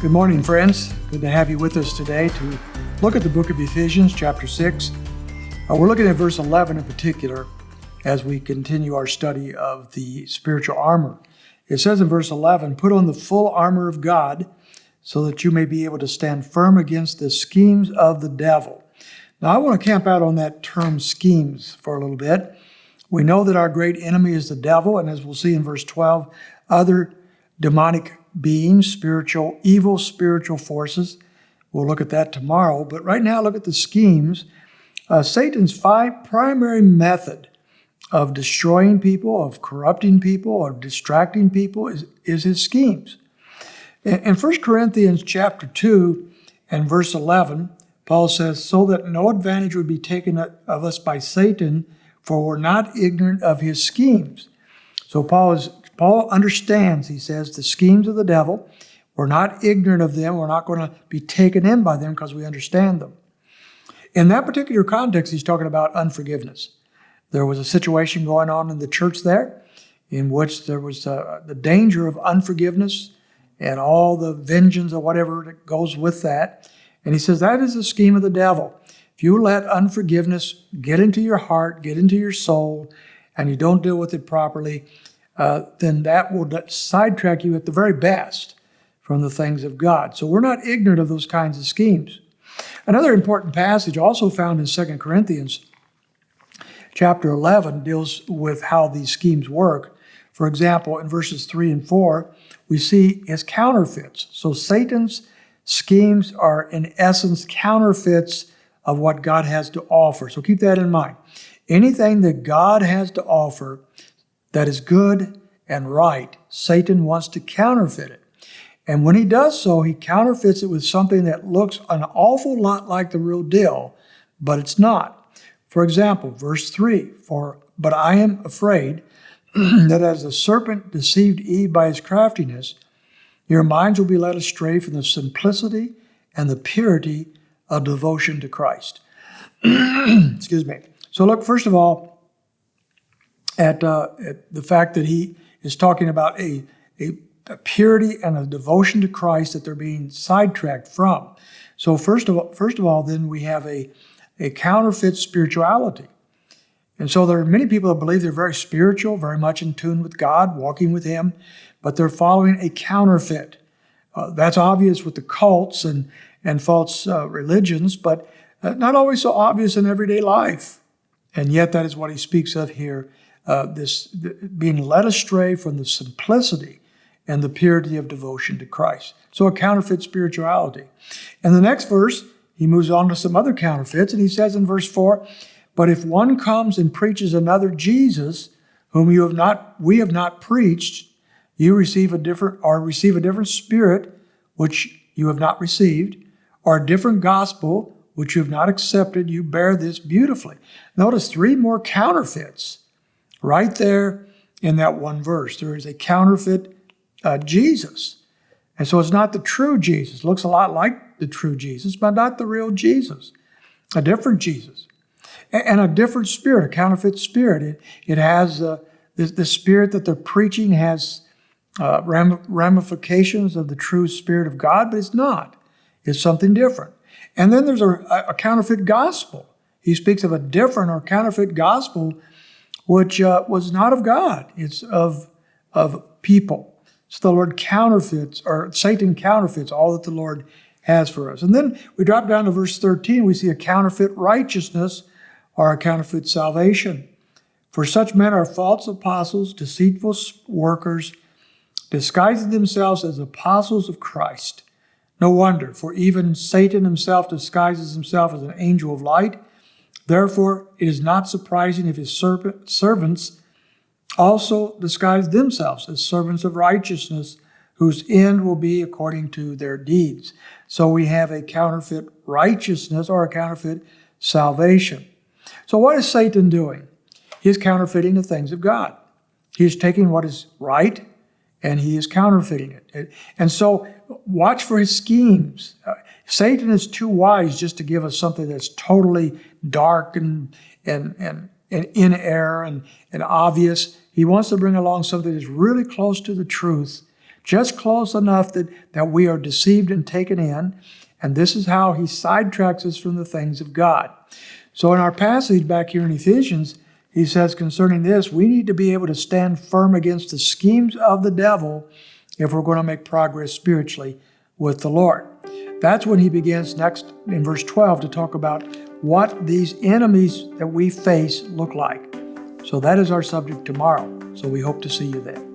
Good morning, friends. Good to have you with us today to look at the book of Ephesians, chapter 6. We're looking at verse 11 in particular as we continue our study of the spiritual armor. It says in verse 11, "Put on the full armor of God so that you may be able to stand firm against the schemes of the devil." Now, I want to camp out on that term schemes for a little bit. We know that our great enemy is the devil, and as we'll see in verse 12, other demonic beings, evil spiritual forces. We'll look at that tomorrow. But right now, look at the schemes. Satan's primary method of destroying people, of corrupting people, of distracting people is his schemes. In 1 Corinthians chapter 2 and verse 11, Paul says, "So that no advantage would be taken of us by Satan, for we're not ignorant of his schemes." So Paul understands, he says, the schemes of the devil. We're not ignorant of them. We're not going to be taken in by them because we understand them. In that particular context, he's talking about unforgiveness. There was a situation going on in the church there in which there was the danger of unforgiveness and all the vengeance or whatever that goes with that. And he says that is the scheme of the devil. If you let unforgiveness get into your heart, get into your soul, and you don't deal with it properly, then that will sidetrack you at the very best from the things of God. So we're not ignorant of those kinds of schemes. Another important passage also found in 2 Corinthians chapter 11 deals with how these schemes work. For example, in verses 3 and 4, we see his counterfeits. So Satan's schemes are in essence counterfeits of what God has to offer. So keep that in mind. Anything that God has to offer that is good and right, Satan wants to counterfeit it. And when he does so, he counterfeits it with something that looks an awful lot like the real deal, but it's not. For example, verse 3, "But I am afraid that as the serpent deceived Eve by his craftiness, your minds will be led astray from the simplicity and the purity of devotion to Christ." Excuse me. So look, first of all, at the fact that he is talking about a purity and a devotion to Christ that they're being sidetracked from. So first of all, then we have a counterfeit spirituality. And so there are many people that believe they're very spiritual, very much in tune with God, walking with him, but they're following a counterfeit. That's obvious with the cults and false religions, but not always so obvious in everyday life. And yet that is what he speaks of here, this being led astray from the simplicity and the purity of devotion to Christ. So a counterfeit spirituality. In the next verse, he moves on to some other counterfeits, and he says in verse 4, "But if one comes and preaches another Jesus, whom we have not preached, you receive a different spirit, which you have not received, or a different gospel, which you have not accepted, you bear this beautifully." Notice 3 more counterfeits right there in that one verse. There is a counterfeit Jesus. And so it's not the true Jesus. It looks a lot like the true Jesus, but not the real Jesus. A different Jesus. And a different spirit, a counterfeit spirit. It has the spirit that they're preaching has ramifications of the true Spirit of God, but it's not. It's something different. And then there's a counterfeit gospel. He speaks of a different or counterfeit gospel, which was not of God. It's of people. So the Lord counterfeits, or Satan counterfeits all that the Lord has for us. And then we drop down to verse 13. We see a counterfeit righteousness or a counterfeit salvation. "For such men are false apostles, deceitful workers, disguising themselves as apostles of Christ. No wonder, for even Satan himself disguises himself as an angel of light. Therefore, it is not surprising if his servants also disguise themselves as servants of righteousness, whose end will be according to their deeds." So we have a counterfeit righteousness or a counterfeit salvation. So what is Satan doing? He is counterfeiting the things of God. He is taking what is right and he is counterfeiting it. And so watch for his schemes. Satan is too wise just to give us something that's totally dark and in error and obvious. He wants to bring along something that's really close to the truth just close enough that we are deceived and taken in. And this is how he sidetracks us from the things of God. So in our passage back here in Ephesians, he says concerning this, we need to be able to stand firm against the schemes of the devil if we're going to make progress spiritually with the Lord. That's when he begins next in verse 12 to talk about what these enemies that we face look like. So that is our subject tomorrow. So we hope to see you then.